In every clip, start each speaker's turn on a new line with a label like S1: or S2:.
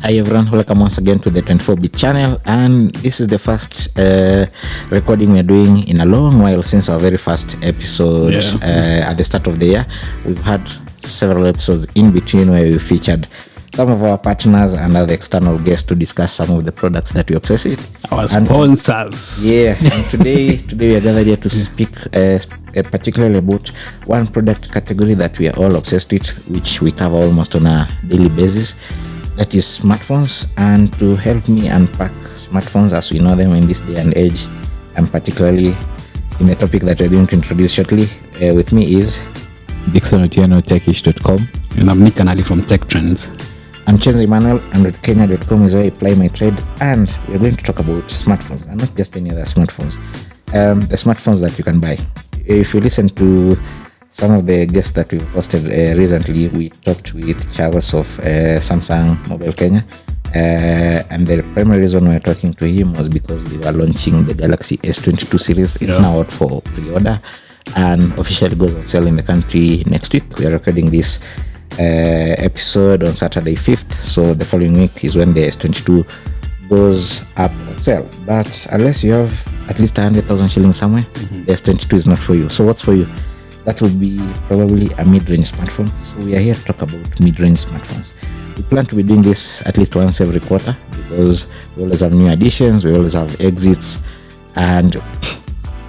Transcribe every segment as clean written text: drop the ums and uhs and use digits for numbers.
S1: Hi everyone, welcome once again to the 24-bit channel, and this is the first recording we're doing in a long while since our very first episode at the start of the year. We've had several episodes in between where we featured some of our partners and other external guests to discuss some of the products that we obsess with.
S2: Our sponsors.
S1: And today we are gathered here to speak particularly about one product category that we are all obsessed with, which we cover almost on a daily basis. That is smartphones. And to help me unpack smartphones as we know them in this day and age, and particularly in the topic that we're going to introduce shortly, with me is
S3: Dickson, Otieno, techish.com.
S2: And I'm Kanali from Chenze.
S1: I'm Chenze, Emmanuel, and Kenya.com is where I play my trade, and we're going to talk about smartphones, and not just any other smartphones. The smartphones that you can buy. If you listen to some of the guests that we've posted recently, we talked with Charles of Samsung Mobile Kenya, and the primary reason we were talking to him was because they were launching the Galaxy S22 series. It's now out for pre-order and officially goes on sale in the country next week. We are recording this episode on Saturday 5th, so the following week is when the S22 goes up on sale. But unless you have at least 100,000 shillings somewhere, the S22 is not for you. So what's for you? That would be probably a mid-range smartphone. So we are here to talk about mid-range smartphones. We plan to be doing this at least once every quarter because we always have new additions, we always have exits, and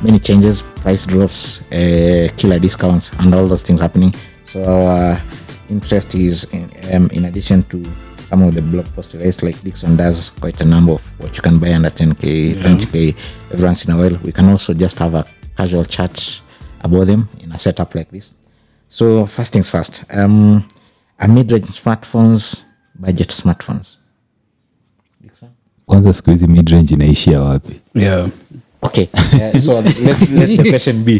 S1: many changes, price drops, killer discounts, and all those things happening. So our interest is in addition to some of the blog posts, right? Like Dickson does quite a number of what you can buy under 10k, 20k every once in a while. We can also just have a casual chat about them in a setup like this. So first things first, a mid-range smartphones, budget smartphones.
S3: Kwanza siku hizi mid-range inaishia wapi?
S1: Okay, so let the question be,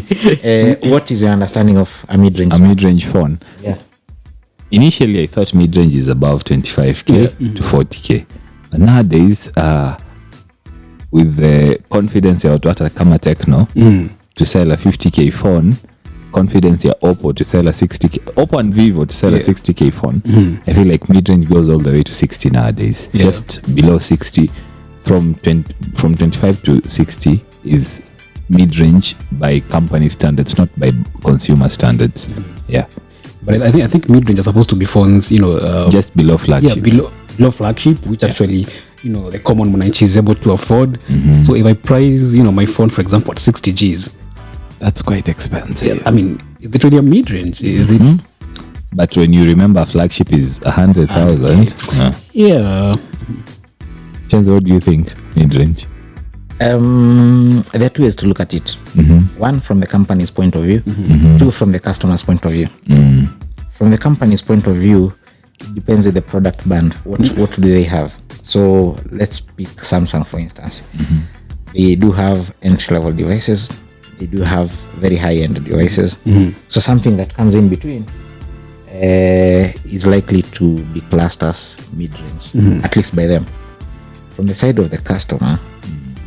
S1: what is your understanding of a mid-range
S3: mid-range phone?
S1: Initially,
S3: I thought mid-range is above 25k to 40k. But nowadays, with the confidence ya watu hata kama Techno to sell a 50k phone, confidence ya Oppo to sell a 60k, Oppo and Vivo to sell a 60k phone, I feel like mid-range goes all the way to 60 nowadays. Just below 60, from 25 to 60 is mid-range by company standards, not by consumer standards.
S2: But I think mid-range are supposed to be phones,
S3: just below flagship.
S2: Below flagship, which actually, the common mwananchi is able to afford. So if I price, my phone, for example, at 60 Gs,
S3: that's quite expensive.
S2: I mean, is it really a mid-range? Is it?
S3: But when you remember flagship is 100,000. Chenze, what do you think mid-range?
S1: There are two ways to look at it. One, from the company's point of view. Two, from the customer's point of view. From the company's point of view, it depends with the product band. What do they have? So let's pick Samsung, for instance. They do have entry-level devices. They do have very high-end devices. So something that comes in between is likely to be classed as mid-range, at least by them. From the side of the customer,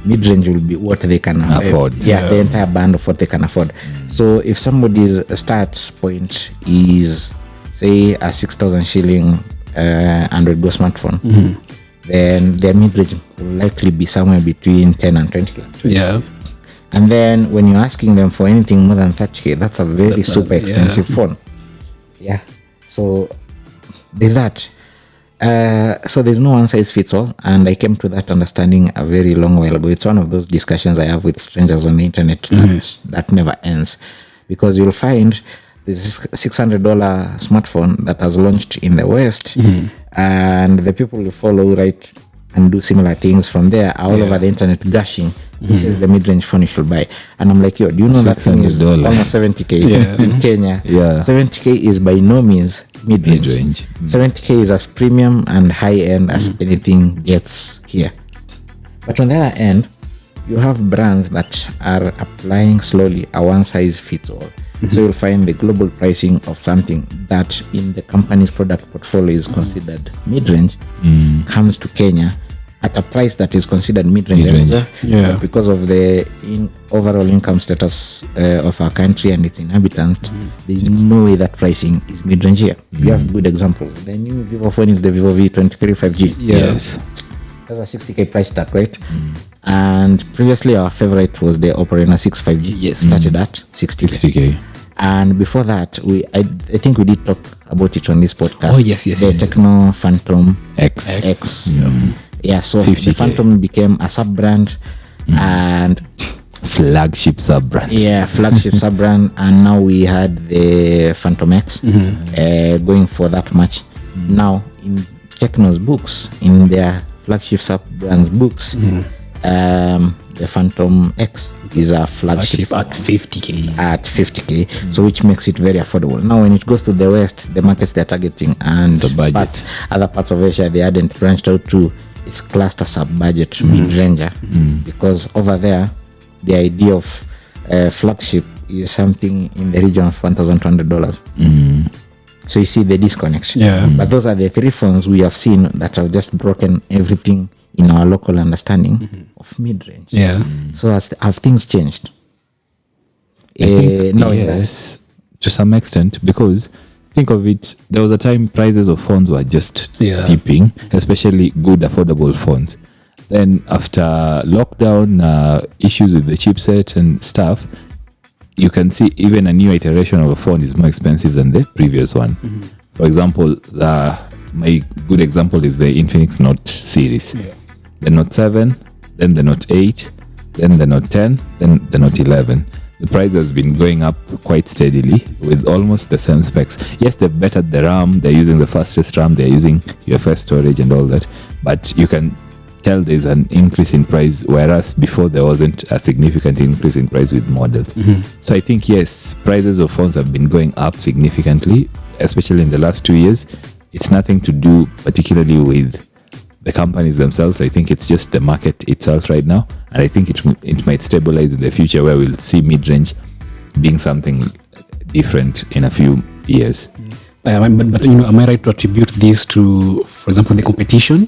S1: mid-range will be what they can
S3: afford.
S1: The entire band of what they can afford. So if somebody's start point is, say, a 6,000 shilling Android Go smartphone, then their mid-range will likely be somewhere between 10 and 20k. And then when you're asking them for anything more than 30k, that's a very super expensive phone. So there's that. So there's no one size fits all, and I came to that understanding a very long while ago. It's one of those discussions I have with strangers on the internet that never ends, because you'll find this $600 smartphone that has launched in the West, and the people who follow right and do similar things from there are all over the internet gushing. This is the mid-range phone you should buy, and I'm like, yo, do you know that thing is almost 70k in Kenya? 70k is by no means mid-range. 70k is as premium and high-end as anything gets here. But on the other end, you have brands that are applying slowly a one-size-fits-all. So you'll find the global pricing of something that in the company's product portfolio is considered mid-range comes to Kenya at a price that is considered mid-range.
S3: Mid-range.
S2: Yeah.
S1: But because of the overall income status of our country and its inhabitants, there's no way that pricing is mid-range here. We have good examples. The new Vivo phone is the Vivo V23 5G.
S3: Yes.
S1: That's a 60k price tag, right? And previously our favorite was the Oppo Reno 6 5G.
S2: Yes.
S1: Started at 60k.
S3: 60k.
S1: And before that, I think we did talk about it on this podcast.
S2: Oh, yes.
S1: The Techno Phantom
S3: X.
S1: X. Yeah, so
S3: 50K.
S1: the Phantom became a sub-brand and
S3: Flagship sub-brand.
S1: flagship sub-brand, and now we had the Phantom X going for that much. Now, in Techno's books, in their flagship sub-brands books, the Phantom X is a flagship
S2: at 50k.
S1: at 50k, so which makes it very affordable. Now when it goes to the west, the markets they're targeting and
S3: The budget.
S1: other parts of Asia, they hadn't branched out to, it's classed as a budget mid-ranger, because over there the idea of flagship is something in the region of $1,200. So you see the disconnection. But those are the three phones we have seen that have just broken everything in our local understanding of mid-range. So have things changed?
S3: I think,
S1: No,
S3: yes, to some extent, because think of it, there was a time prices of phones were just dipping, especially good affordable phones. Then after lockdown, issues with the chipset and stuff, you can see even a new iteration of a phone is more expensive than the previous one. For example, my good example is the Infinix Note series. The Note 7, then the Note 8, then the Note 10, then the Note 11. The price has been going up quite steadily with almost the same specs. Yes, they've bettered the RAM, they're using the fastest RAM, they're using UFS storage and all that, but you can tell there's an increase in price, whereas before there wasn't a significant increase in price with models. So I think, yes, prices of phones have been going up significantly, especially in the last 2 years. It's nothing to do particularly with the companies themselves. I think it's just the market itself right now, and I think it might stabilize in the future, where we'll see mid-range being something different in a few years.
S2: But am I right to attribute this to, for example, the competition?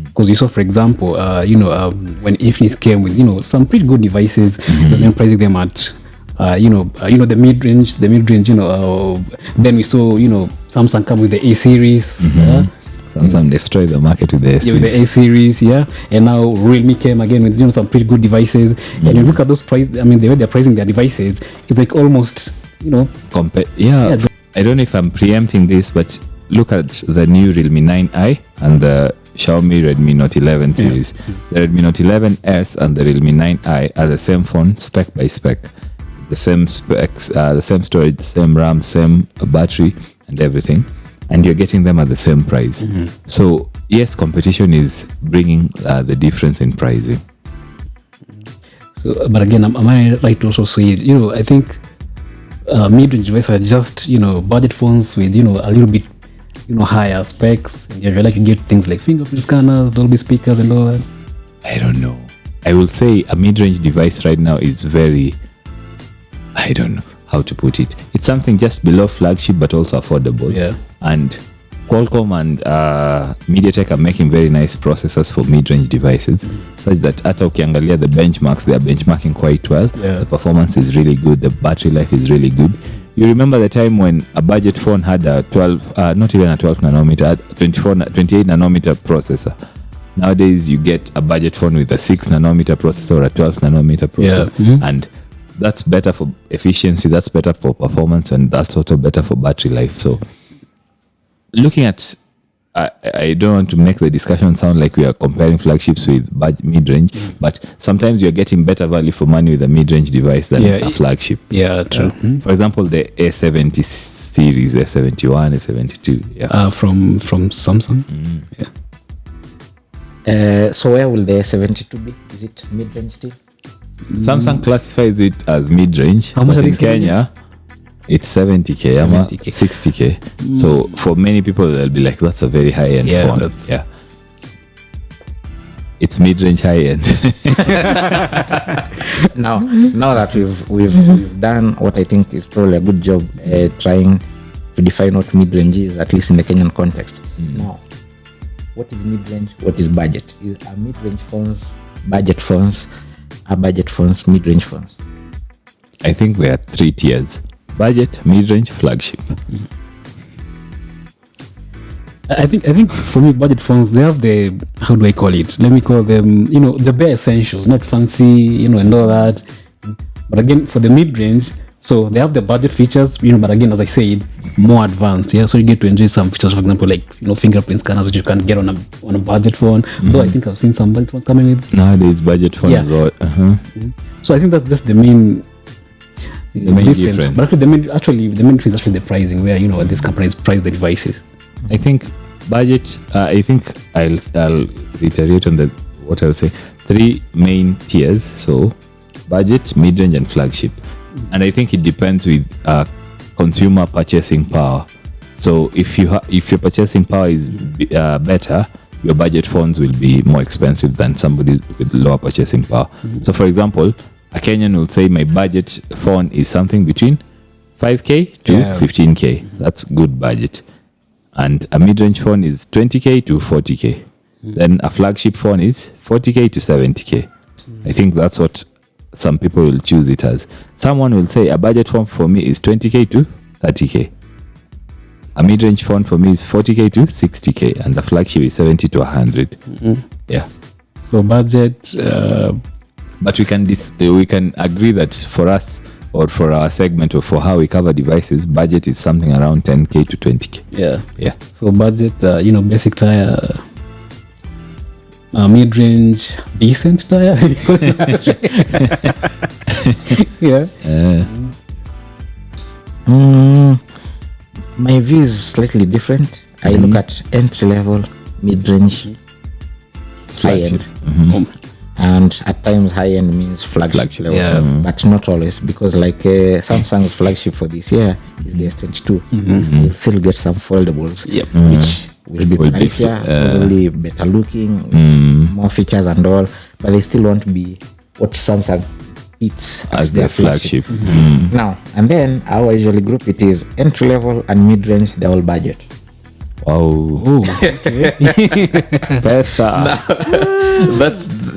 S2: Because you saw, for example, when Infinix came with some pretty good devices, then pricing them at the mid-range, then we saw Samsung come with the A series.
S3: Samsung destroyed the market with the S series.
S2: With the A series, and now Realme came again with some pretty good devices. And you look at those prices, the way they're pricing their devices, it's like almost
S3: I don't know if I'm preempting this, but look at the new Realme 9i and the Xiaomi Redmi Note 11 series. The Redmi Note 11S and the Realme 9i are the same phone, spec by spec. The same specs, the same storage, same RAM, same battery and everything. And you're getting them at the same price. So, yes, competition is bringing the difference in pricing.
S2: So, but again, am I right to also say, I think mid-range devices are just, budget phones with, a little bit, higher specs. And you're like, you get things like fingerprint scanners, Dolby speakers and all that.
S3: I don't know. I will say a mid-range device right now is very, I don't know how to put it. It's something just below flagship, but also affordable. And Qualcomm and MediaTek are making very nice processors for mid-range devices, such that hata ukiangalia the benchmarks, they are benchmarking quite well. The performance is really good. The battery life is really good. You remember the time when a budget phone had a 12, not even a 12 nanometer, 28 nanometer processor. Nowadays, you get a budget phone with a 6 nanometer processor or a 12 nanometer processor. And that's better for efficiency, that's better for performance, and that's also better for battery life. So looking at, I don't want to make the discussion sound like we are comparing flagships with mid-range, but sometimes you're getting better value for money with a mid-range device than a flagship.
S2: True.
S3: For example, the A70 series, A71, A72.
S2: From Samsung.
S1: So where will the A72 be? Is it mid-range still?
S3: Samsung classifies it as mid-range.
S2: How much
S3: but
S2: are
S3: in
S2: they selling?
S3: Kenya, it's 70k, 60k. So for many people, they'll be like, that's a very high-end phone. It's mid-range high-end.
S1: Now that we've done what I think is probably a good job trying to define what mid-range is, at least in the Kenyan context. Now, what is mid-range, what is budget? Are mid-range phones budget phones? Are budget phones mid-range phones?
S3: I think there are 3 tiers: budget, mid-range, flagship.
S2: I think for me, budget phones, they have the, how do I call it? Let me call them, the bare essentials, not fancy, and all that. But again, for the mid-range, so they have the budget features, but again, as I said, more advanced. Yeah, so you get to enjoy some features, for example, like fingerprint scanners, which you can't get on a budget phone. Though I think I've seen some budget phones coming with.
S3: Nowadays, budget phones are.
S2: So I think that's just the main.
S3: The main difference.
S2: But actually, the main difference is actually the pricing, where these companies price the devices.
S3: I think budget. I think I'll reiterate on what I will say. 3 main tiers. So budget, mid-range, and flagship. And I think it depends with consumer purchasing power. So if your purchasing power is better, your budget phones will be more expensive than somebody with lower purchasing power. So for example, a Kenyan will say my budget phone is something between 5k to 15k. That's good budget. And a mid-range phone is 20k to 40k. Then a flagship phone is 40k to 70k. I think that's what some people will choose it as. Someone will say a budget phone for me is 20k to 30k. A mid-range phone for me is 40k to 60k, and the flagship is 70 to 100. Yeah.
S2: So budget.
S3: But we can agree that for us, or for our segment, or for how we cover devices, budget is something around 10k to 20k.
S2: Yeah. So budget, basic tire. Mid-range, decent tire. Yeah.
S1: My view is slightly different. I look at entry level, mid-range, high-end. And at times high-end means flagship level, but not always, because like Samsung's flagship for this year is the S22. You'll still get some foldables, which will be nicer, probably better looking, more features and all, but they still won't be what Samsung eats as their flagship. Now, and then how I usually group it is entry level and mid-range, they're all budget.
S3: Wow. Pesa.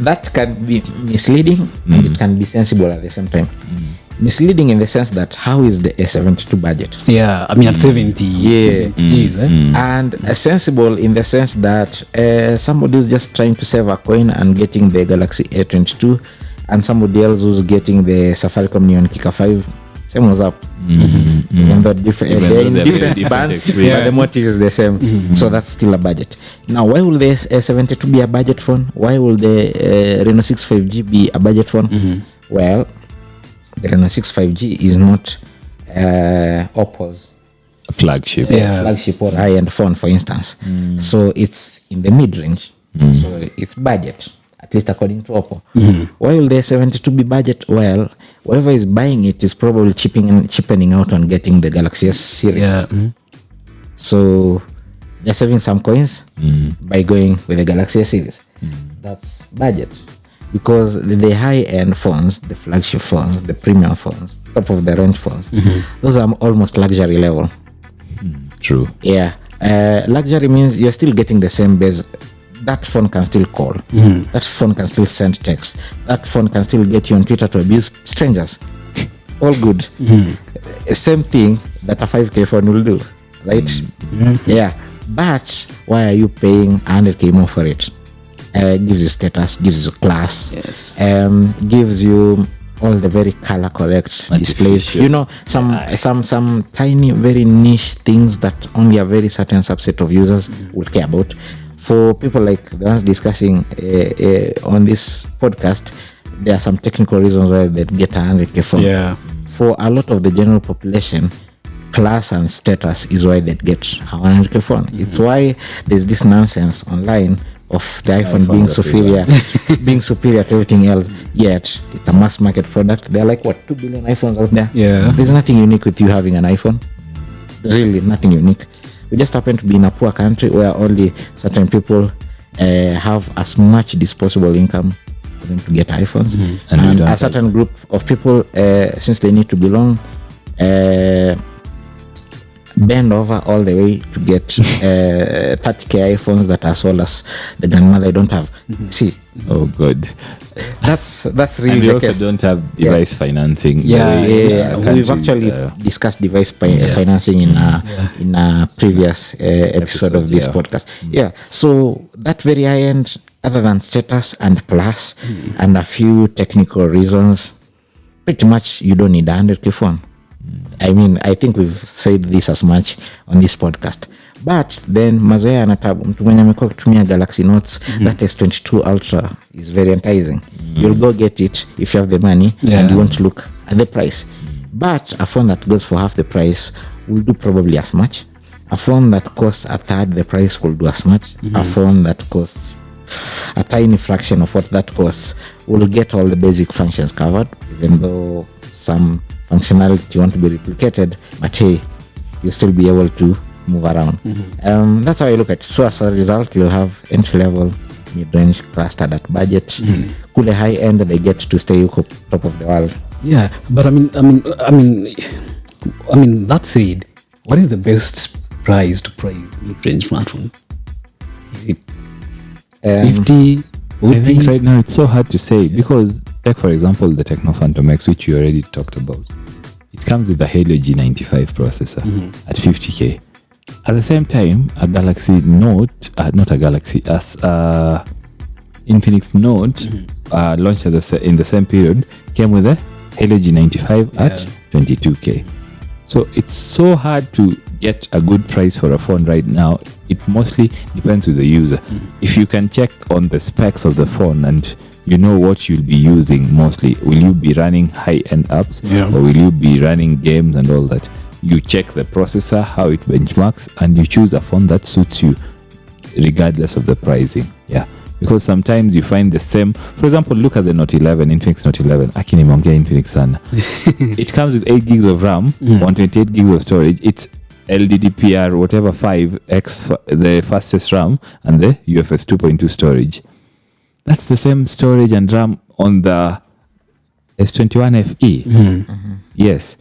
S1: That can be misleading and it can be sensible at the same time. Misleading in the sense that how is the A72 budget?
S2: Yeah, I mean at 70.
S1: Yeah.
S2: 70
S1: And sensible in the sense that somebody is just trying to save a coin and getting the Galaxy A22, and somebody else who's getting the Safaricom Neon Kika 5. Same was up. Even though they're in different bands, but the motive is the same. So that's still a budget. Now, why will the A72 be a budget phone? Why will the Reno 6 5G be a budget phone? Well, the Reno 6 5G is not Oppo's
S3: flagship.
S1: Flagship or high-end phone, for instance. So it's in the mid-range. So it's budget, at least according to Oppo. Why will the 72 be budget? Well, whoever is buying it is probably chipping out on getting the Galaxy S series. So they're saving some coins by going with the Galaxy S series. That's budget. Because the high-end phones, the flagship phones, the premium phones, top of the range phones, those are almost luxury level.
S3: True.
S1: Yeah. Luxury means you're still getting the same base. That phone can still call. That phone can still send text. That phone can still get you on Twitter to abuse strangers. All good. Same thing that a 5k phone will do, right? Yeah. But why are you paying 100k more for it? Gives you status, gives you class, gives you all the very color correct displays. Some tiny, very niche things that only a very certain subset of users will care about. For people like the ones discussing on this podcast, there are some technical reasons why they get a 100k phone. For a lot of the general population, class and status is why they get a 100k phone. It's why there's this nonsense online of the iPhone being superior to everything else, yet it's a mass market product. There are like 2 billion iPhones out there. There's nothing unique with you having an iPhone. Really nothing unique. We just happen to be in a poor country where only certain people have as much disposable income for them to get iPhones, and a certain group of people, since they need to belong, bend over all the way to get 30k iPhones that are sold as the grandmother don't have. See,
S3: Oh God.
S1: that's
S3: And
S1: really
S3: we
S1: the
S3: also
S1: case.
S3: don't have device financing. the
S2: Yeah,
S3: way
S1: Yeah,
S3: countries,
S1: we've actually discussed device financing in a previous episode of this podcast. Yeah, so that very high end, other than status and plus and a few technical reasons, pretty much you don't need a 100k phone. I mean, I think we've said this as much on this podcast. But then mazoea anatabu mtu mwenye amekuwa kutumia Galaxy Notes that S22 Ultra is very enticing. You'll go get it if you have the money and you won't look at the price. But a phone that goes for half the price will do probably as much. A phone that costs a third the price will do as much. A phone that costs a tiny fraction of what that costs will get all the basic functions covered, even though some functionality won't be replicated, but hey, you'll still be able to move around. That's how I look at it. So as a result, you'll have entry-level, mid-range, clustered at budget. Kule high end, they get to stay top of the world.
S2: Yeah, but I mean, that said, what is the best price to price mid-range smartphone? Is it 50, 40?
S3: I think right now it's so hard to say because, take for example, the Tecno Phantom X, which you already talked about. It comes with the Helio G95 processor at 50k. At the same time, a Galaxy Note, not a Galaxy, as Infinix Note launched in the same period, came with a Helio G95 at 22k. So it's so hard to get a good price for a phone right now. It mostly depends with the user. If you can check on the specs of the phone and you know what you'll be using mostly, will you be running high-end apps or will you be running games and all that? You check the processor, how it benchmarks, and you choose a phone that suits you regardless of the pricing. Yeah. Because sometimes you find the same. For example, look at the Note 11, Infinix Note 11. Akini mongea Infinix sana. It comes with 8 gigs of RAM, 128 gigs of storage. It's LDDPR, whatever 5X, the fastest RAM, and the UFS 2.2 storage. That's the same storage and RAM on the S21 FE. Yes.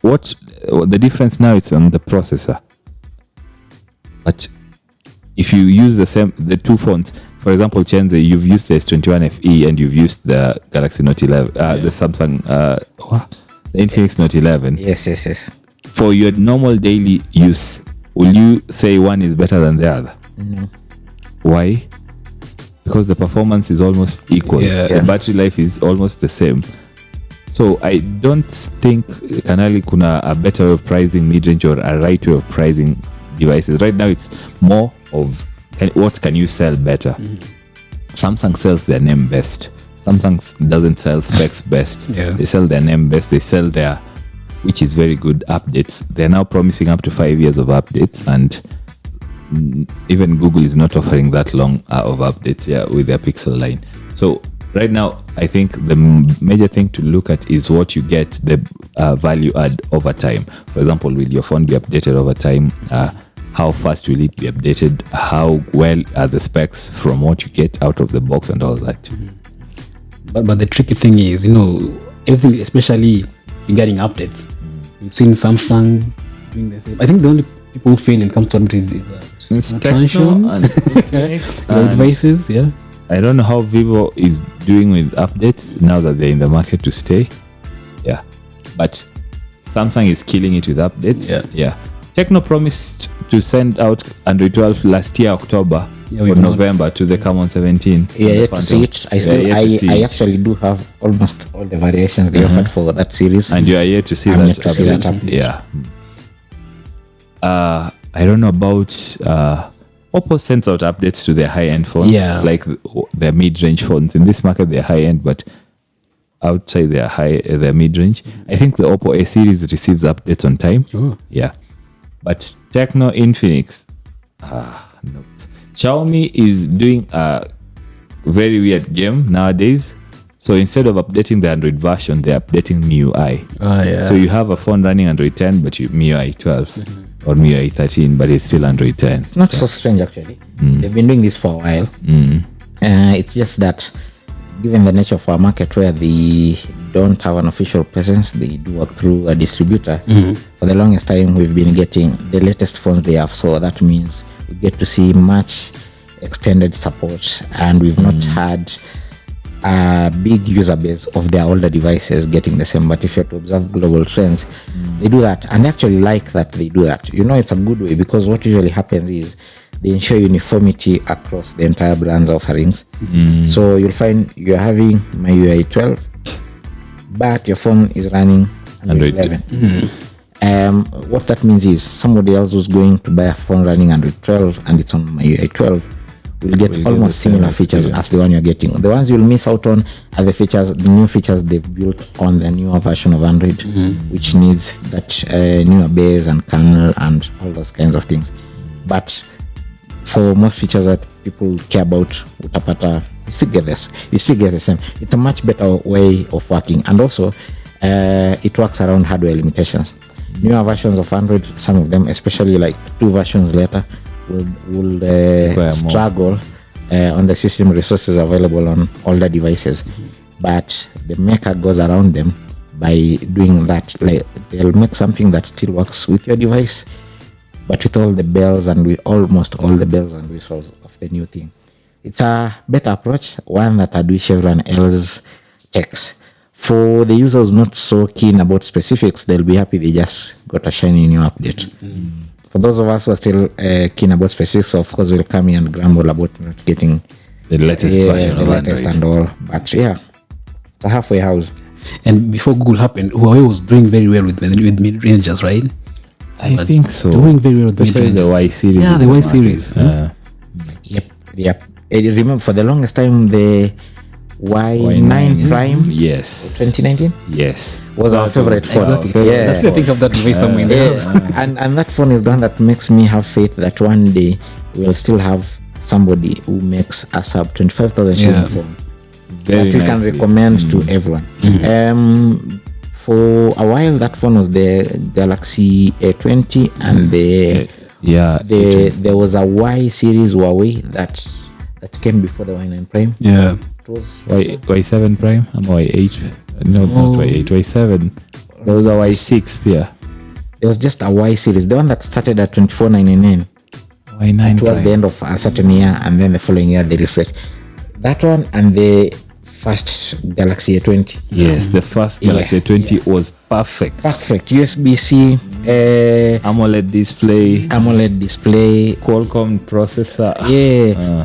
S3: What the difference now is on the processor. But if you use the two phones, for example, Chenze, you've used the S21 FE and you've used the Galaxy Note 11, the Samsung, the Infinix Note 11.
S1: Yes.
S3: For your normal daily use, will you say one is better than the other?
S1: No.
S3: Why? Because the performance is almost equal. The battery life is almost the same. So I don't think Kanali kuna a better way of pricing mid-range or a right way of pricing devices. Right now it's more of what can you sell better. Samsung sells their name best. Samsung doesn't sell specs best. They sell their name best. They sell their, which is very good, updates. They're now promising up to 5 years of updates, and even Google is not offering that long of updates with their Pixel line. So right now, I think the major thing to look at is what you get, the value add over time. For example, will your phone be updated over time? How fast will it be updated? How well are the specs from what you get out of the box and all that?
S2: But the tricky thing is, everything, especially regarding updates. You've seen Samsung doing the same. I think the only people who fail in comes to updates is
S3: Tecno and
S2: devices. Yeah.
S3: I don't know how Vivo is doing with updates now that they're in the market to stay. Yeah. But Samsung is killing it with updates. Yeah. Tecno promised to send out Android 12 last year, October or November, to the Camon 17.
S1: Yet to see it. I actually do have almost all the variations they offered for that series.
S3: And you are yet to see
S1: I'm
S3: that.
S1: yet to see that update.
S3: Yeah. I don't know about Oppo sends out updates to their high-end phones, like their mid-range phones. In this market, they're high-end, but outside their mid-range. I think the Oppo A series receives updates on time. Yeah. But Tecno, Infinix, nope. Xiaomi is doing a very weird game nowadays. So instead of updating the Android version, they're updating MIUI. So you have a phone running Android 10, but MIUI 12 or MIUI 13, but it's still Android 10.
S1: It's not so strange, actually. They've been doing this for a while. It's just that given the nature of our market where the don't have an official presence. They do work through a distributor. For the longest time, we've been getting the latest phones they have. So that means we get to see much extended support, and we've not had a big user base of their older devices getting the same. But if you're to observe global trends, they do that, and I actually like that they do that. It's a good way, because what usually happens is they ensure uniformity across the entire brand's offerings. So you'll find you're having MIUI 12, but your phone is running Android 11. What that means is somebody else who's going to buy a phone running Android 12 and it's on MIUI 12 will get almost similar features as the one you're getting. The ones you'll miss out on are the new features they've built on the newer version of Android, which needs that newer base and kernel and all those kinds of things. But for most features that people care about, utapata, you still get the same. It's a much better way of working, and also it works around hardware limitations. Newer versions of Android, some of them, especially like 2 versions later, will struggle on the system resources available on older devices. But the maker goes around them by doing that. Like, they'll make something that still works with your device, but with all the bells and with almost all the bells and whistles of the new thing. It's a better approach, one that I'd wish everyone else takes. For the users not so keen about specifics, they'll be happy they just got a shiny new update. For those of us who are still keen about specifics, of course, we'll come here and grumble about not getting
S3: the latest version of Android
S1: and all. But yeah, it's a halfway house.
S2: And before Google happened, Huawei was doing very well with mid-rangers, right?
S3: I think so.
S2: Doing very well,
S3: especially the Y series.
S2: Yeah, the Y series.
S1: Yep. I remember for the longest time the Y9 Prime.
S3: Yes.
S1: 2019.
S3: Yes.
S1: Was our favorite phone.
S2: Exactly.
S1: Yeah.
S2: That's why I think of that device somewhere in there.
S1: And that phone is the one that makes me have faith that one day we'll still have somebody who makes a sub 25,000 shilling phone that we can recommend to everyone. For a while, that phone was the Galaxy A20, and there was a Y series Huawei that came before the Y9 Prime.
S2: Yeah.
S1: It was
S3: Y7 Prime and Y8. No, not Y8, Y7. There was a Y6 here.
S1: There was just a Y series, the one that started at 24,999.
S3: Y9
S1: towards the end of a certain year, and then the following year they refresh. That one and the first Galaxy A20.
S3: Yes, the first Galaxy A20 was perfect.
S1: USB-C,
S3: AMOLED display,
S1: Qualcomm
S3: processor.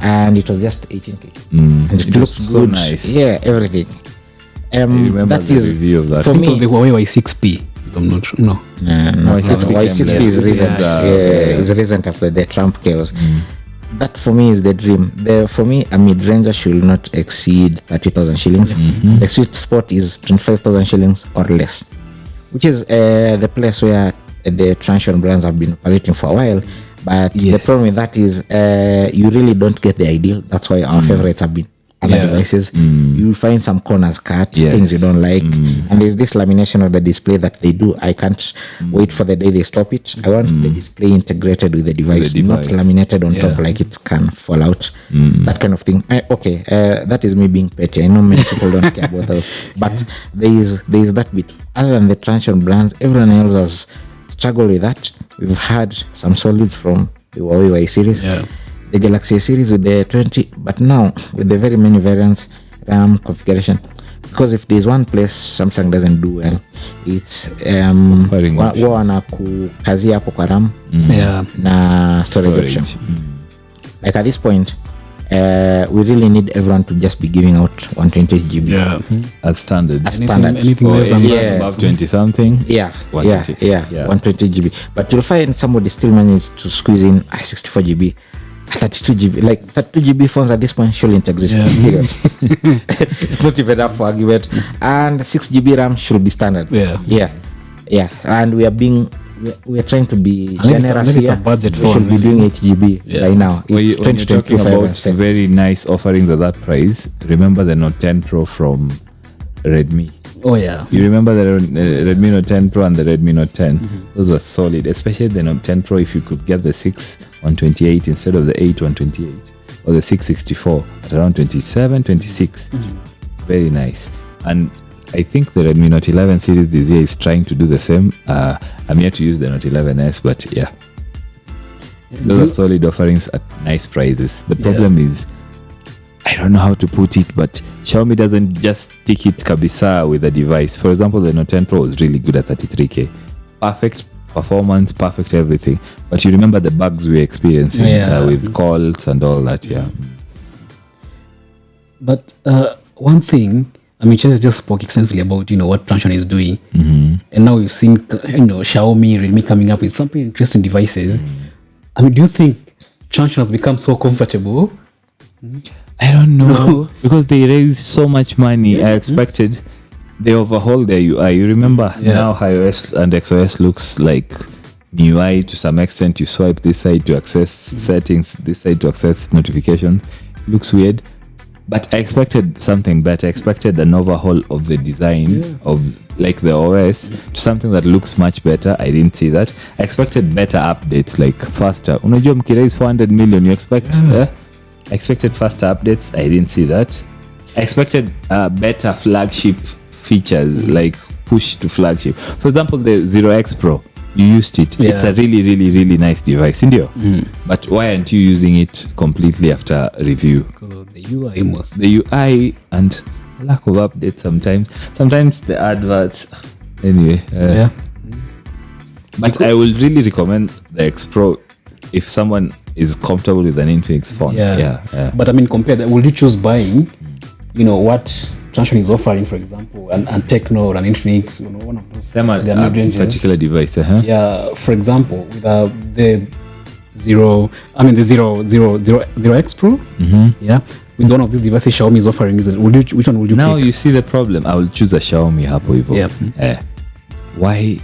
S1: And it was just 18K. And it looks
S3: so
S1: good.
S3: nice.
S1: Yeah, everything.
S3: Remember
S1: that
S3: the
S1: is
S3: review of that.
S2: For me, the Huawei Y6P. I'm not sure. No.
S1: Y6P is recent. It's recent after the Trump chaos. That for me is the dream. For me, a mid-ranger should not exceed 30,000 shillings. The sweet spot is 25,000 shillings or less, which is the place where the transition brands have been operating for a while. But the problem with that is you really don't get the ideal. That's why our favorites have been other devices. You'll find some corners cut, things you don't like, and there's this lamination of the display that they do. I can't wait for the day they stop it. I want the display integrated with the device, not laminated on top like it can fall out. That kind of thing. That is me being petty. I know many people don't care about those, but there is that bit. Other than the transition brands, everyone else has struggled with that. We've had some solids from the Huawei Y series, the Galaxy series with the 20, but now with the very many variants, RAM configuration. Because if there's one place Samsung doesn't do well, it's wana kukazia hapo kwa RAM na storage option. Like at this point, we really need everyone to just be giving out 120 GB
S3: as standard.
S2: Anything
S3: above 20 something.
S1: 120 GB. But you'll find somebody still managed to squeeze in 64 GB. 32 GB, like 32 GB phones at this point shouldn't exist. It's not even up for argument. And 6 GB RAM should be standard. And we are trying to be generous here. We should be doing 8 GB by now. It's 2025
S3: about very nice offerings at that price. Remember the Note 10 Pro from Redmi. You remember the Redmi Note 10 Pro and the Redmi Note 10? Those were solid, especially the Note 10 Pro. If you could get the 6 128 instead of the 8 128, or the 664 at around 27 26, very nice. And I think the Redmi Note 11 series this year is trying to do the same. I'm yet to use the Note 11s, but yeah. Those are solid offerings at nice prices. The problem is, I don't know how to put it, but Xiaomi doesn't just stick it kabisa with the device. For example, the Note 10 Pro was really good at 33K. Perfect performance, perfect everything. But you remember the bugs we were experiencing with calls and all that,
S2: But one thing, I mean, Chenze just spoke extensively about, what Transsion is doing. And now we've seen, Xiaomi, Redmi coming up with some pretty interesting devices. I mean, do you think Transsion has become so comfortable?
S3: I don't know. Because they raised so much money. I expected they overhaul their UI. You remember now iOS and XOS looks like MIUI to some extent. You swipe this side to access settings, this side to access notifications. Looks weird. But I expected something better. I expected an overhaul of the design of like the OS to something that looks much better. I didn't see that. I expected better updates, like faster. Unajua mkiraise 400 million, you expect? I expected faster updates. I didn't see that. I expected better flagship features, like push to flagship. For example, the 0X Pro. You used it. It's a really, really, really nice device, Indio. But why aren't you using it completely after review?
S2: Because of the UI most.
S3: The UI and lack of updates sometimes. Sometimes the adverts. Anyway. But I will really recommend the X Pro if someone is comfortable with an Infinix phone.
S2: But I mean, compare that. Would you choose buying, what Transsion is offering, for example, and Tecno or an Infinix, one of those
S3: particular device.
S2: Yeah, for example, with the Zero X Pro. Yeah, with one of these devices Xiaomi is offering, which one would you
S3: now pick? You see the problem. I will choose a Xiaomi hapo hivyo. Why?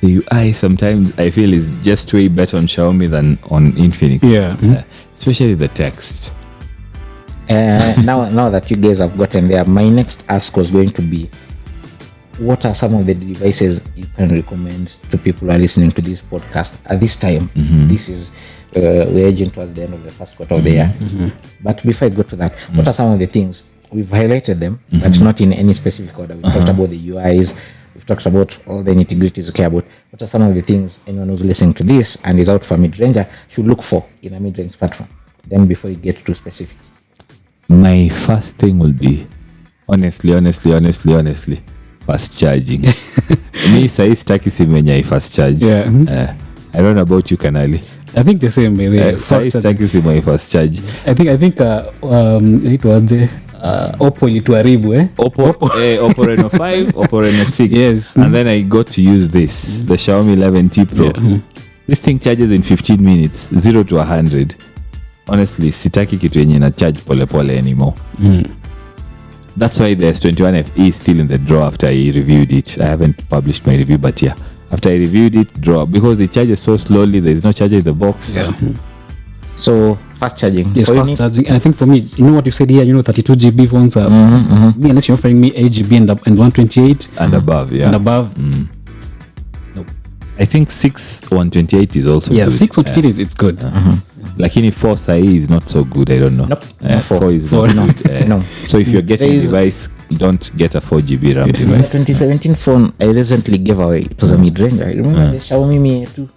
S3: The UI sometimes I feel is just way better on Xiaomi than on Infinix. Especially the text.
S1: Now that you guys have gotten there, my next ask was going to be, what are some of the devices you can recommend to people who are listening to this podcast at this time? This is we're edging towards the end of the first quarter of the year. But before I go to that, what are some of the things we've highlighted them, but not in any specific order? We've talked about the UIs, we've talked about all the nitty-gritties we care about. What are some of the things anyone who's listening to this and is out for Midranger should look for in a mid-range platform? Then before you get to specifics.
S3: My first thing will be, honestly, fast charging. Me sahi sitaki simu yenye fast charge. I don't know about you, Kanali.
S2: I think the same way.
S3: Sahi sitaki simu yenye fast charge.
S2: I think it was Oppo ilituharibu
S3: Oppo Reno 5, Oppo Reno 6.
S2: Yes.
S3: And then I got to use this, the Xiaomi 11T Pro. This thing charges in 15 minutes, 0 to 100. Honestly, sitaki kitu yenye na charge pole anymore. That's why the S21FE is still in the drawer after I reviewed it. I haven't published my review, but after I reviewed it, drawer, because it charges so slowly, there is no charger in the box.
S1: So fast charging.
S2: Yes, fast charging. I think for me, what you said here, 32 GB phones are me, unless you're offering me 8 GB and 128
S3: and above.
S2: And above.
S3: Nope. I think 6 128 is also good.
S2: 6 128 it's good.
S3: Lakini 4 sahi is not so good. I don't know.
S1: Nope.
S3: 4 is not good. No. So if you're getting a device, don't get a 4 GB RAM device.
S1: The 2017 phone I recently gave away. It was a mid-range. I remember the Xiaomi Mi 2.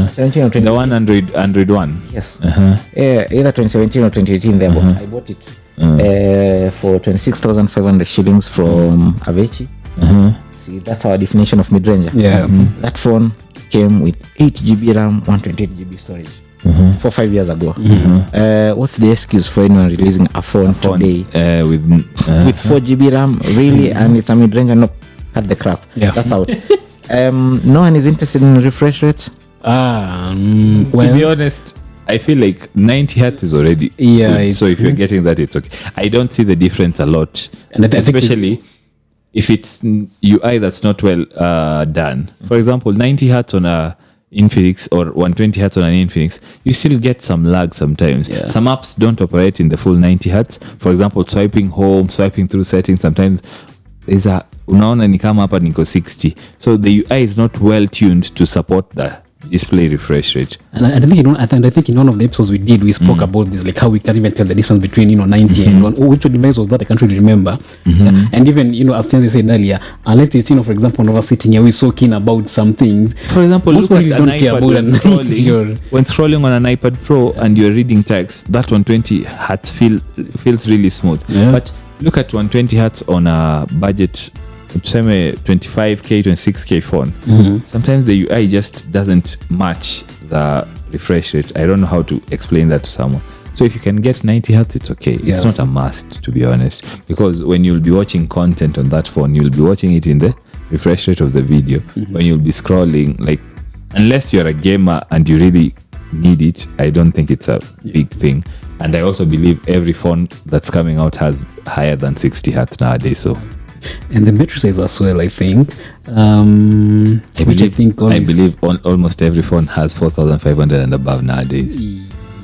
S1: 17 or 20.
S3: The one Android one.
S1: Yes. Either 2017 or 2018. There, I bought it for 26,500 shillings from Avechi. See, that's our definition of mid-range. That phone came with 8 GB RAM, 128 GB storage. 4-5 years ago. What's the excuse for anyone releasing a phone today
S3: with
S1: 4 GB RAM, really? And it's a mid-range and cut the crap. That's out. No one is interested in refresh rates.
S3: To be honest, I feel like 90 Hz is already good. So if you're getting that, it's okay. I don't see the difference a lot, and especially if it's UI that's not well done. For example, 90 Hz on a Infinix or 120 Hz on an Infinix, you still get some lag sometimes. Some apps don't operate in the full 90 Hz. For example, swiping home, swiping through settings, sometimes unaona ni kama hapa niko 60. So the UI is not well tuned to support display refresh rate.
S2: And I think I think in one of the episodes we did, we spoke about this, like how we can't even tell the difference between 90 and 1. Which device was that? I can't really remember. Yeah. And even as Chenze said earlier, unless it's for example, when we're sitting here, we're so keen about some things.
S3: For example,
S2: most
S3: look at
S2: people
S3: an
S2: don't care
S3: iPad
S2: about
S3: when scrolling on an iPad Pro and you're reading text. That 120 hertz feels really smooth.
S2: Yeah.
S3: But look at 120 hertz on a budget. Tuseme 25k 26k phone. Sometimes the UI just doesn't match the refresh rate. I don't know how to explain that to someone. So if you can get 90 hertz, it's okay.
S2: Yeah.
S3: It's not a must, to be honest, because when you'll be watching content on that phone, you'll be watching it in the refresh rate of the video. When you'll be scrolling, like, unless you're a gamer and you really need it, I don't think it's a big thing. And I also believe every phone that's coming out has higher than 60 hertz nowadays. So
S2: and the battery size as well, I think.
S3: I believe almost every phone has 4,500 and above nowadays.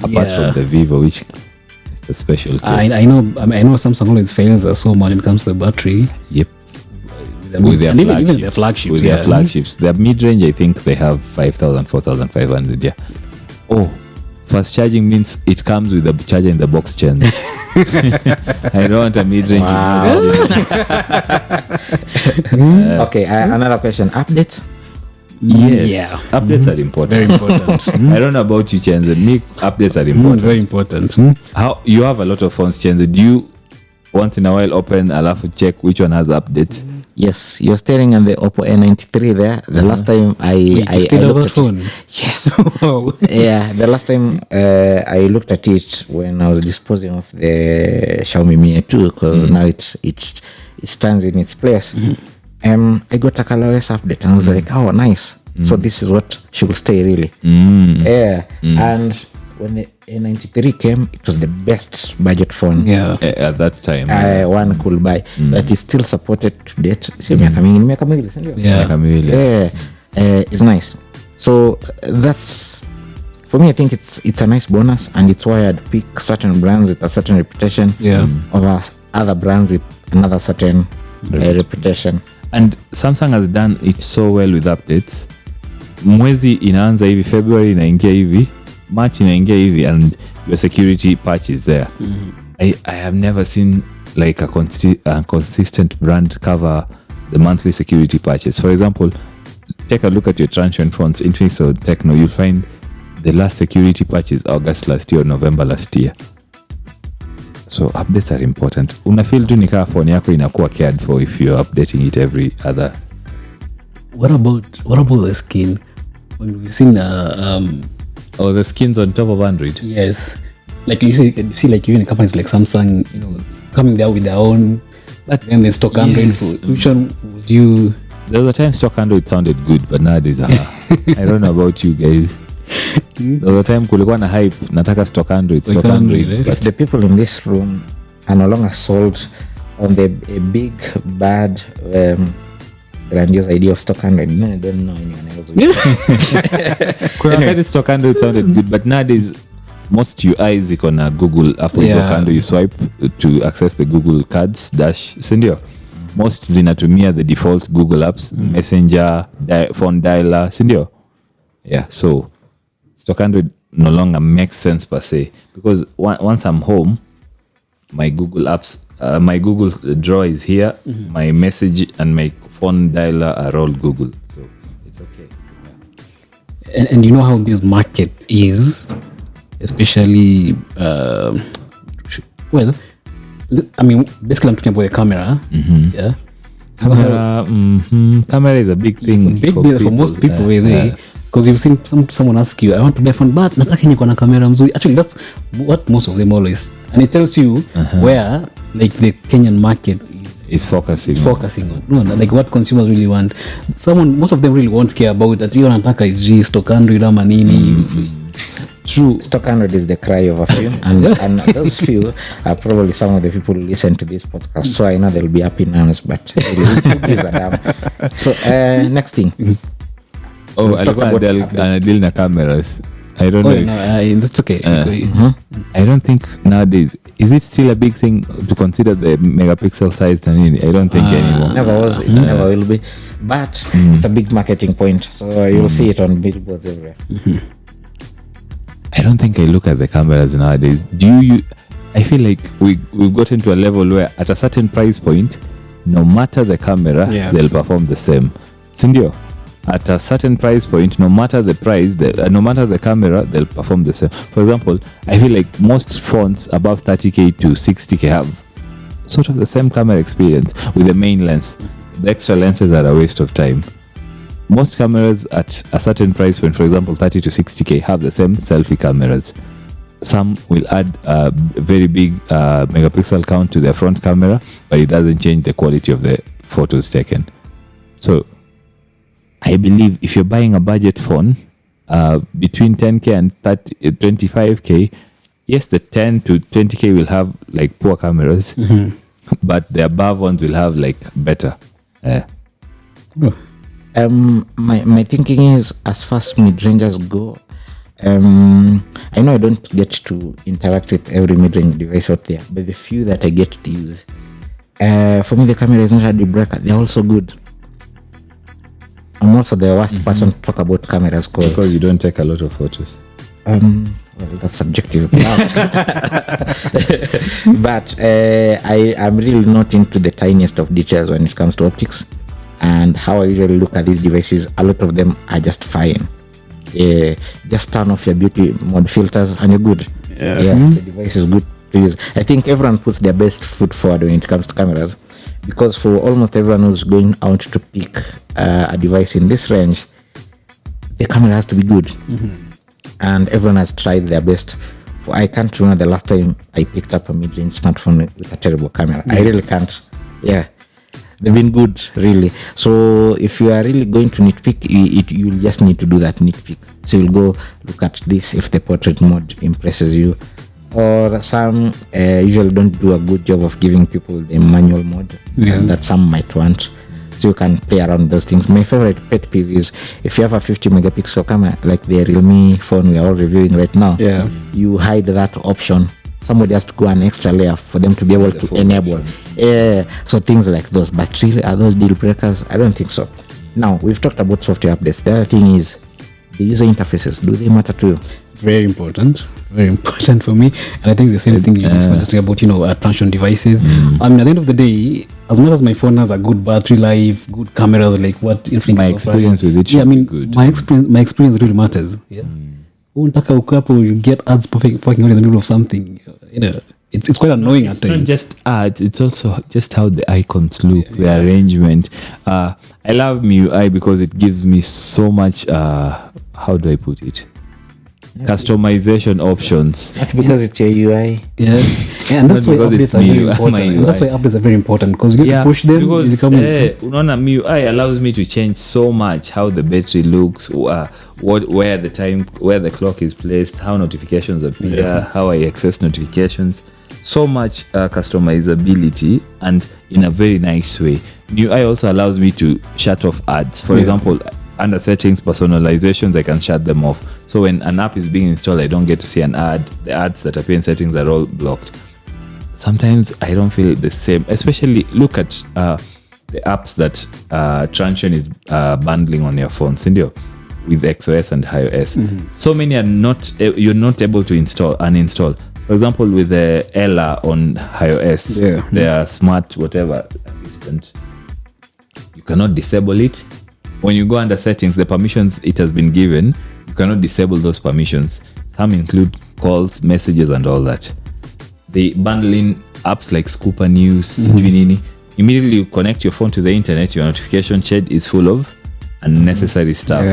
S3: Apart from the Vivo, which is a special case.
S2: I know Samsung always fails us so much when it comes to the battery.
S3: Yep.
S2: With their flagships.
S3: With their flagships. Their mid-range, I think they have 5,000, 4,500. Yeah. Oh, fast charging means it comes with a charger in the box, Chenze. I don't want a mid-range.
S1: Wow. Okay, another question. Updates?
S3: Yes.
S2: Yeah.
S3: Updates are important.
S2: Very important.
S3: I don't know about you, Chenze. Me, updates are important.
S2: Very important.
S3: How you have a lot of phones, Chenze. Do you once in a while open alafu check which one has updates?
S1: Yes, you're staring at the Oppo A93 there. The last time I looked at
S2: phone.
S1: it. Yes. Yeah, the last time I looked at it when I was disposing of the Xiaomi Mi A2 because now it stands in its place. I got a ColorOS update and I was like, oh, nice. So this is what should stay really. Yeah. And when the A93 came, it was the best budget phone.
S2: Yeah.
S3: At that time.
S1: One could buy. That is still supported to date. Miaka miwili, sindio?
S2: Yeah.
S1: It's nice. So that's, for me, I think it's a nice bonus, and it's why I'd pick certain brands with a certain reputation over other brands with another certain reputation.
S3: And Samsung has done it so well with updates. Mwezi inaanza hivi, February inaingia hivi, March inaingia hivi, and your security patch is there. I have never seen like a consistent brand cover the monthly security patches. For example, take a look at your transient phones, Infinix or Tecno, you'll find the last security patch is August last year or November last year. So updates are important. Unafeel tu nikaa phone yako inakuwa cared for if you're updating it every other.
S2: What about the skin? When we've seen
S3: the skins on top of Android.
S2: Yes, like you see like even companies like Samsung, coming there with their own. But then they stock Android. Which one would you?
S3: There was a time stock Android sounded good, but nowadays, I don't know about you guys. There was a time kulikuwa na hype, nataka stock Android.
S1: But if the people in this room are no longer sold on the big, bad, grandiose idea of stock Android, I don't know anyone else.
S3: Anyway. Stock Android sounded good, but nowadays, most UIs iko na Google Apple kando, you swipe to access the Google cards dash, sindio? Most zinatumia the default Google apps, Messenger, phone dialer, sindio? Yeah, so stock Android no longer makes sense per se, because once I'm home, my Google apps, my Google drawer is here, my message and my phone dialer are all Google, so it's okay.
S2: Yeah. And you know how this market is, especially well, I mean, basically I'm talking about the camera. Yeah,
S3: camera is a big thing.
S2: It's a big deal for most people, really. Because you've seen someone ask you, I want to buy a phone, but nataka yenye na camera mzuri. Actually, that's what most of them always, and it tells you where like the Kenyan market
S3: is focusing
S2: on. No, like what consumers really want. Most of them really won't care about that. You nataka is G stock Android ama nini.
S1: True. Stock Android is the cry of a few, and those few are probably some of the people who listen to this podcast. So I know they'll be happy now, but it gives a damn. So next thing.
S3: Alikuwa deal na cameras. I don't know.
S2: That's okay.
S3: I don't think nowadays, is it still a big thing to consider the megapixel size? I don't think anymore.
S1: Never was, it never will be. But it's a big marketing point. So you'll see it on billboards everywhere.
S3: I don't think I look at the cameras nowadays. I feel like we've gotten to a level where at a certain price point, no matter the camera, they'll perform the same. Sindio, at a certain price point, no matter the price, no matter the camera, they'll perform the same. For example, I feel like most phones above 30k to 60k have sort of the same camera experience with the main lens. The extra lenses are a waste of time. Most cameras at a certain price point, for example 30 to 60k, have the same selfie cameras. Some will add a very big megapixel count to their front camera, but it doesn't change the quality of the photos taken. So I believe if you're buying a budget phone between 10k and 25k, yes, the 10 to 20k will have like poor cameras, but the above ones will have like better.
S1: My thinking is, as far as mid-rangers go, I know I don't get to interact with every mid-range device out there, but the few that I get to use, for me the camera is not a deal breaker. They're also good. I'm also the worst person to talk about cameras
S3: because you don't take a lot of photos.
S1: Well, that's subjective. But I'm really not into the tiniest of details when it comes to optics. And how I usually look at these devices, a lot of them are just fine. Just turn off your beauty mode filters and you're good. The device is good to use. I think everyone puts their best foot forward when it comes to cameras, because for almost everyone who's going out to pick a device in this range, the camera has to be good. And everyone has tried their best. I can't remember the last time I picked up a mid-range smartphone with a terrible camera. I really can't. They've been good, really. So if you are really going to nitpick, you'll just need to do that nitpick. So you'll go look at this if the portrait mode impresses you. Or some usually don't do a good job of giving people the manual mode that some might want. So you can play around those things. My favorite pet peeve is if you have a 50 megapixel camera, like the Realme phone we are all reviewing right now, you hide that option. Somebody has to go an extra layer for them to be able to enable. So things like those. But really, are those deal breakers? I don't think so. Now, we've talked about software updates. The other thing is the user interfaces. Do they matter to you?
S2: Very important for me. And I think the same thing you discussed about, transition devices. I mean, at the end of the day, as much as my phone has a good battery life, good cameras, like what
S3: my experience with it should be good.
S2: My experience really matters. You get ads popping out in the middle of something. It's quite annoying at times.
S3: Not just ads, it's also just how the icons look, the arrangement. I love MIUI because it gives me so much, how do I put it? Customization options.
S1: Not because it's your UI.
S2: And that's why updates are very important. That's why updates are very important, because you can push them.
S3: Because MIUI allows me to change so much how the battery looks, where the clock is placed, how notifications appear, how I access notifications. So much customizability, and in a very nice way. MIUI also allows me to shut off ads. For example, under settings, personalizations, I can shut them off. So when an app is being installed, I don't get to see an ad. The ads that appear in settings are all blocked. Sometimes I don't feel the same. Especially look at the apps that Transsion is bundling on your phone, Cindy, with XOS and iOS. So many are you're not able to uninstall. For example, with the Ella on iOS, their smart whatever assistant, you cannot disable it. When you go under settings, the permissions it has been given, you cannot disable those permissions. Some include calls, messages, and all that. They bundle in apps like Scooper News, immediately you connect your phone to the internet, your notification shed is full of unnecessary stuff.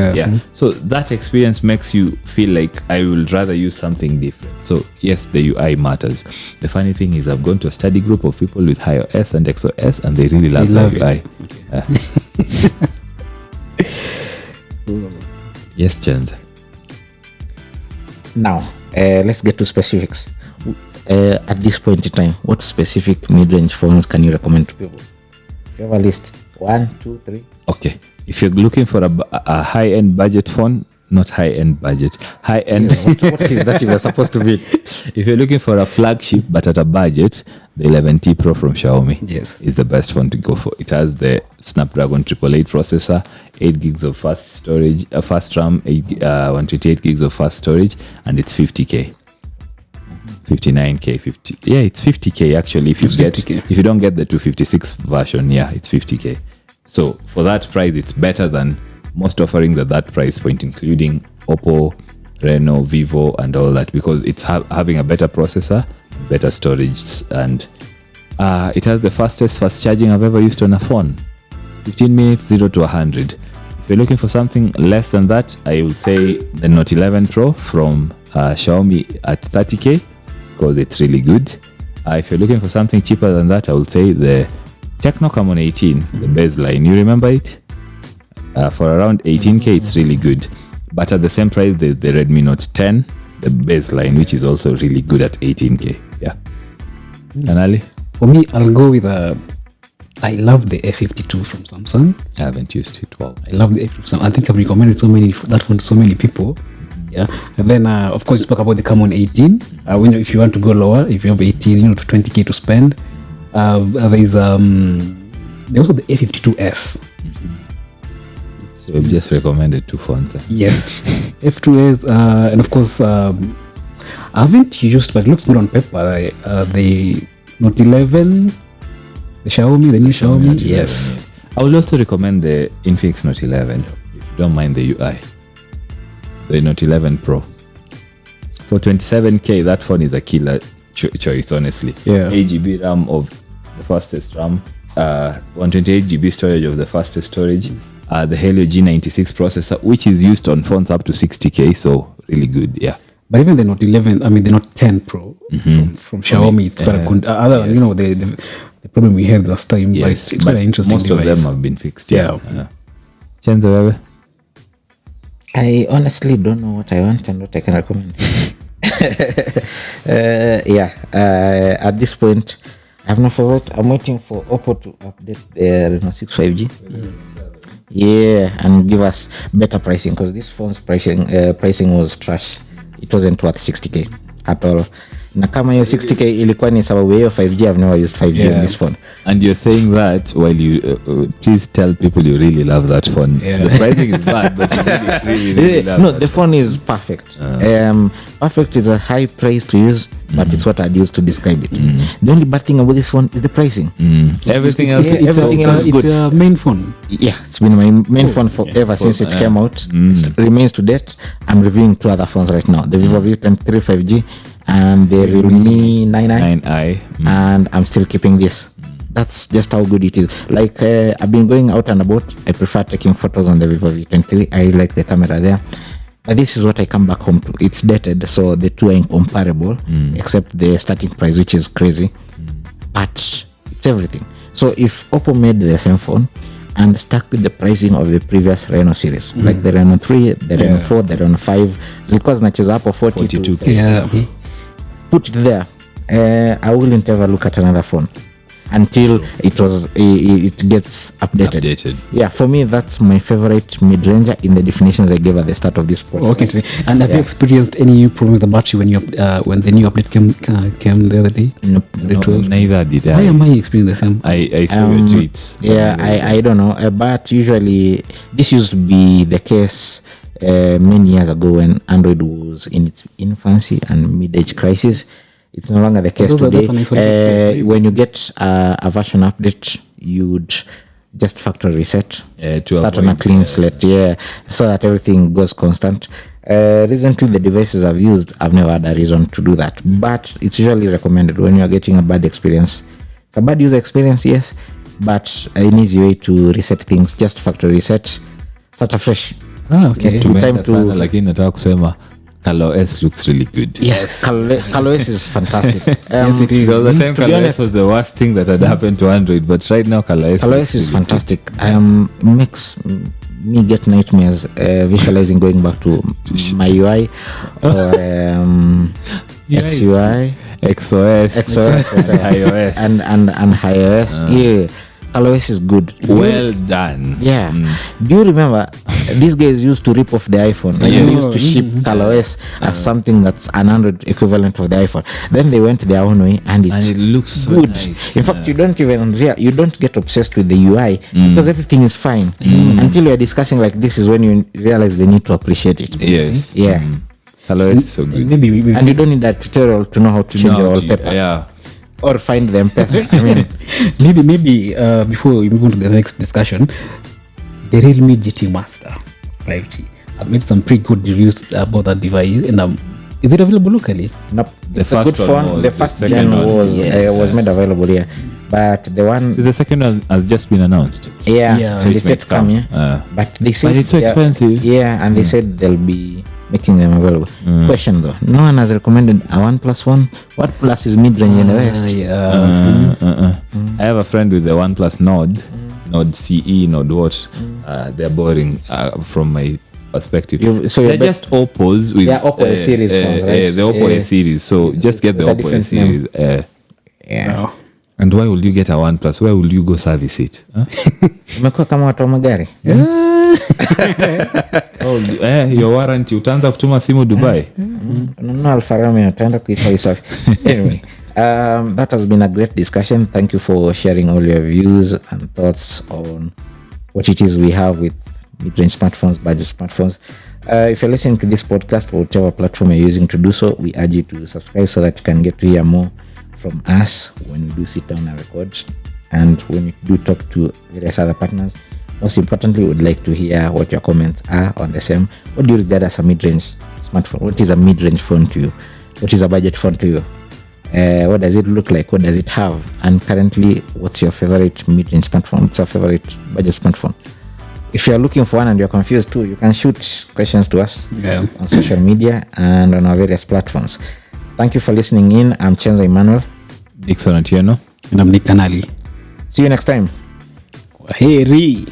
S3: So that experience makes you feel like I will rather use something different. So yes, the UI matters. The funny thing is I've gone to a study group of people with iOS and XOS, and they really love the UI. Yes, Chenze.
S1: Now, let's get to specifics. At this point in time, what specific mid-range phones can you recommend to people? If you have a list, 1, 2, 3.
S3: Okay. If you're looking for a high-end budget phone, not high-end budget. High-end.
S1: What is that even supposed to be?
S3: If you're looking for a flagship but at a budget, the 11T Pro from Xiaomi is the best one to go for. It has the Snapdragon 888 processor, 8 gigs of fast storage, fast RAM, 128 gigs of fast storage, and it's 50K. 59K, 50. Yeah, it's 50K actually. If you don't get the 256 version, it's 50K. So for that price, it's better than most offerings at that price point, including Oppo, Reno, Vivo, and all that, because it's having a better processor, better storage, and it has the fastest fast charging I've ever used on a phone. 15 minutes, 0 to 100. If you're looking for something less than that, I would say the Note 11 Pro from Xiaomi at 30K, because it's really good. If you're looking for something cheaper than that, I would say the Tecno Camon 18, the baseline. You remember it? For around 18K, it's really good. But at the same price, there's the Redmi Note 10, the baseline, which is also really good at 18K. Yeah. Kanali?
S2: For me, I'll go with I love the F52 from Samsung.
S3: I haven't used it. Wow.
S2: I love the F52. I think I've recommended that one to so many people. Yeah. And then, of course, you spoke about the Camon 18. If you want to go lower, if you have 18, to 20K to spend, there's also the A52s.
S3: So we've just recommended 2 phones.
S2: Yes. F2s, and of course, I haven't used, but it looks good on paper. The Note 11, the Xiaomi, the new Xiaomi. Yes.
S3: I would also recommend the Infinix Note 11, if you don't mind the UI. The Note 11 Pro. For 27K, that phone is a killer choice, honestly.
S2: Yeah.
S3: 8GB RAM of the fastest RAM, 128GB storage of the fastest storage, the Helio G96 processor, which is used on phones up to 60K, so really good, yeah.
S2: But even the Note 11, the Note 10 Pro from Xiaomi, it's quite good. Other than, the problem we had last time,
S3: yes,
S2: it's quite an interesting
S3: most
S2: device.
S3: of them have been fixed, yeah.
S2: Chenze,
S3: baby?
S1: I honestly don't know what I want and what I can recommend. At this point, I have no favorite. I'm waiting for Oppo to update the Reno 6 5G. Yeah, and give us better pricing, because this phone's pricing was trash. It wasn't worth 60K at all. Na kama hiyo 60K ilikuwa ni sababu hiyo 5G. I've never used 5G on this phone.
S3: And you're saying that while you please tell people you really love that phone. The pricing is bad, but you really love
S1: No, the phone is perfect. Perfect is a high praise to use, but it's what I'd use to describe it. The only bad thing about this phone is the pricing.
S3: Everything else is
S1: good.
S2: It's a main phone.
S1: Yeah, it's been my main phone forever since it came out. It remains to date. I'm reviewing 2 other phones right now. The Vivo V23 5G and the Realme 9i. And I'm still keeping this. That's just how good it is. Like, I've been going out and about. I prefer taking photos on the Vivo V23. I like the camera there. But this is what I come back home to. It's dated, so the two are incomparable, except the starting price, which is crazy. But it's everything. So if Oppo made the same phone and stuck with the pricing of the previous Reno series, like the Reno 3, the Reno 4, the Reno 5, zilikuwa zinacheza hapo
S3: 42K.
S2: Yeah.
S1: Put it there. I wouldn't ever look at another phone until it gets updated. Yeah, for me that's my favorite mid-ranger in the definitions I gave at the start of this podcast.
S2: Okay. And have you experienced any problem with the battery when the new update came the other day?
S1: Nope.
S3: Neither did I.
S2: Why am I experiencing the same?
S3: I saw your tweets.
S1: Yeah, I don't know, but usually this used to be the case many years ago when Android was in its infancy and mid-age crisis. It's no longer the case today. When you get a version update, you'd just factory reset, start on a clean slate, so that everything goes constant. Recently, the devices I've used, I've never had a reason to do that, but it's usually recommended when you're getting a bad experience. It's a bad user experience, yes, but an easy way to reset things, just factory reset, start afresh.
S2: Okay.
S3: Time to lakini nataka kusema ColorOS looks really good.
S1: Yes, ColorOS is fantastic.
S2: Yes, it is.
S3: Because the time ColorOS was the worst thing that had happened to Android, but right now ColorOS
S1: is fantastic. Makes me get nightmares visualizing going back to my UI or XUI,
S3: XOS,
S1: iOS, and iOS. Yeah, ColorOS is good.
S3: Well done.
S1: Yeah. Do you remember these guys used to rip off the iPhone? Like, they used to ship ColorOS as something that's an Android equivalent of the iPhone. Then they went their own way, and
S3: it looks so
S1: good.
S3: nice.
S1: In fact, you don't get obsessed with the UI because everything is fine until you're discussing like this is when you realize they need to appreciate it.
S3: Yes.
S1: Yeah.
S3: ColorOS is so good.
S2: Maybe
S1: And you don't need that tutorial to know how to change your wallpaper.
S3: Yeah.
S1: Or find the M-Pesa. I mean,
S2: maybe before we move on to the next discussion, the Realme GT Master 5G. I've made some pretty good reviews about that device, and is it available locally?
S1: nope.
S3: The
S1: It's a good
S3: first one
S1: phone.
S3: was-
S1: The
S3: the
S1: first
S3: second
S1: gen
S3: one,
S1: was made available here, but the one
S3: So the second one has just been announced.
S2: Yeah.
S1: so
S3: it
S1: they said
S3: might
S1: to come,
S3: come.
S1: yeah. But they said
S3: But it's so expensive.
S1: Yeah, and they said they'll be making them available. Question though, no one has recommended a OnePlus one. What plus is mid-range in the West?
S3: I have a friend with the OnePlus Node CE, Node what? They're boring from my perspective.
S1: So you're
S3: they're just Oppos with
S1: They're Oppo series phones, right?
S3: the Oppo
S1: Yeah.
S3: series. So just get the
S1: With a
S3: Oppo
S1: different
S3: series.
S1: Yeah.
S3: And why will you get a OnePlus? Where will you go service it? Huh?
S1: Umekuwa kama watu wa magari.
S3: Your warranty utaanza kutuma simu Dubai.
S1: Unanunua Alfa Romeo utaenda kuisafi. Anyway, that has been a great discussion. Thank you for sharing all your views and thoughts on what it is we have with mid-range smartphones, budget smartphones. If you're listening to this podcast or whatever platform you're using to do so, we urge you to subscribe so that you can get to hear more from us when we do sit down and record, and when we do talk to various other partners. Most importantly, we would like to hear what your comments are on the same. What do you regard as a mid-range smartphone? What is a mid-range phone to you? What is a budget phone to you? What does it look like? What does it have? And currently, what's your favorite mid-range smartphone? What's your favorite budget smartphone? If you're looking for one and you're confused too, you can shoot questions to us on social media and on our various platforms. Thank you for listening in. I'm Chenze Emmanuel.
S3: Dickson Otieno.
S2: And I'm Kanali.
S1: See you next time.
S2: Kwaheri.